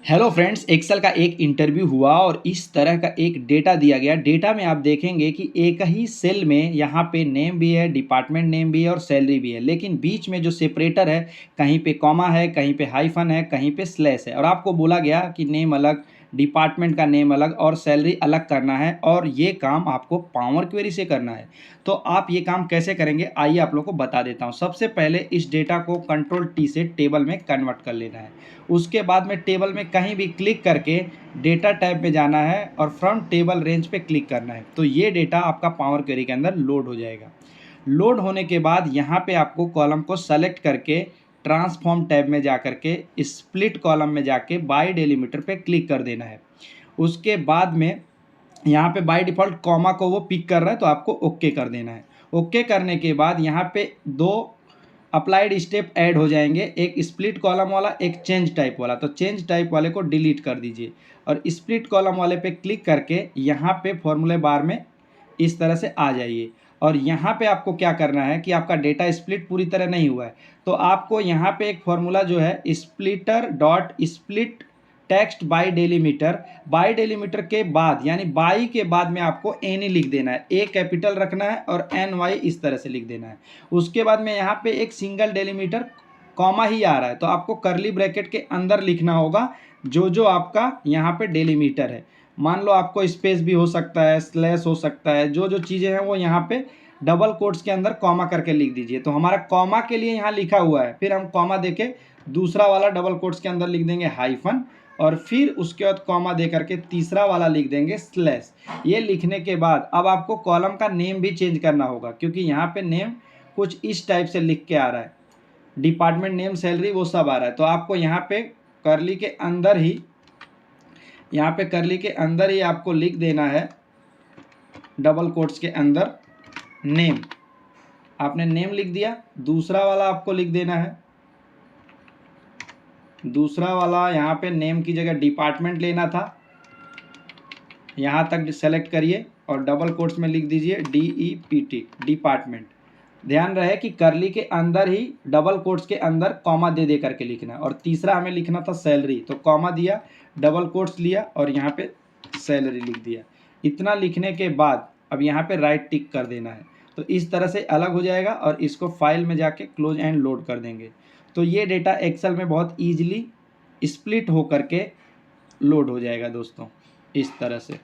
Hello friends, Excel का एक interview हुआ और इस तरह का एक डेटा दिया गया। डेटा में आप देखेंगे कि एक ही सेल में यहाँ पे नेम भी है, डिपार्टमेंट नेम भी है और सैलरी भी है, लेकिन बीच में जो सेपरेटर है, कहीं पे कॉमा है, कहीं पे हाइफन है, कहीं पे स्लैश है। और आपको बोला गया कि नेम अलग, डिपार्टमेंट का नेम अलग और सैलरी अलग करना है, और ये काम आपको पावर क्वेरी से करना है। तो आप ये काम कैसे करेंगे, आइए आप लोग को बता देता हूँ। सबसे पहले इस डेटा को कंट्रोल टी से टेबल में कन्वर्ट कर लेना है। उसके बाद में टेबल में कहीं भी क्लिक करके डेटा टैब में जाना है और फ्रॉम टेबल रेंज पे क्लिक करना है। तो ये डेटा आपका पावर क्वेरी के अंदर लोड हो जाएगा। लोड होने के बाद यहाँ पे आपको कॉलम को सेलेक्ट करके ट्रांसफॉर्म टैब में जा करके स्प्लिट कॉलम में जाके बाय डेलीमीटर पे क्लिक कर देना है। उसके बाद में यहाँ पे बाय डिफ़ॉल्ट कॉमा को वो पिक कर रहा है, तो आपको ओके कर देना है। ओके करने के बाद यहाँ पे दो अप्लाइड स्टेप ऐड हो जाएंगे, एक स्प्लिट कॉलम वाला, एक चेंज टाइप वाला। तो चेंज टाइप वाले को डिलीट कर दीजिए और स्प्लिट कॉलम वाले पे क्लिक करके यहाँ पे फॉर्मूले बार में इस तरह से आ जाइए। और यहाँ पे आपको क्या करना है कि आपका डेटा स्प्लिट पूरी तरह नहीं हुआ है, तो आपको यहाँ पे एक फॉर्मूला जो है splitter dot split text bye delimiter के बाद यानी बाई के बाद में आपको एन लिख देना है, ए कैपिटल रखना है और एन वाई इस तरह से लिख देना है। उसके बाद में यहाँ पे एक सिंगल डेलीमीटर कॉमा ही आ रहा है, तो आपको करली ब्रैकेट के अंदर लिखना होगा जो आपका यहाँ पे डेलीमीटर है। मान लो आपको स्पेस भी हो सकता है, स्लैश हो सकता है, जो चीज़ें हैं वो यहाँ पे डबल कोट्स के अंदर कॉमा करके लिख दीजिए। तो हमारा कॉमा के लिए यहाँ लिखा हुआ है, फिर हम कॉमा देके दूसरा वाला डबल कोट्स के अंदर लिख देंगे हाइफन, और फिर उसके बाद कॉमा दे करके तीसरा वाला लिख देंगे स्लैश। ये लिखने के बाद अब आपको कॉलम का नेम भी चेंज करना होगा, क्योंकि यहाँ पे नेम कुछ इस टाइप से लिख के आ रहा है, डिपार्टमेंट नेम, सैलरी, वो सब आ रहा है। तो आपको यहाँ पे करली के अंदर ही आपको लिख देना है डबल कोट्स के अंदर नेम। आपने नेम लिख दिया, दूसरा वाला आपको लिख देना है, दूसरा वाला यहाँ पे नेम की जगह डिपार्टमेंट लेना था, यहाँ तक सेलेक्ट करिए और डबल कोट्स में लिख दीजिए DEPT, डिपार्टमेंट। ध्यान रहे कि करली के अंदर ही डबल कोट्स के अंदर कॉमा दे करके लिखना है। और तीसरा हमें लिखना था सैलरी, तो कॉमा दिया, डबल कोट्स लिया और यहाँ पे सैलरी लिख दिया। इतना लिखने के बाद अब यहाँ पे राइट टिक कर देना है। तो इस तरह से अलग हो जाएगा और इसको फाइल में जाके क्लोज एंड लोड कर देंगे। तो ये डेटा एक्सेल में बहुत ईजिली स्प्लिट हो करके लोड हो जाएगा दोस्तों, इस तरह से।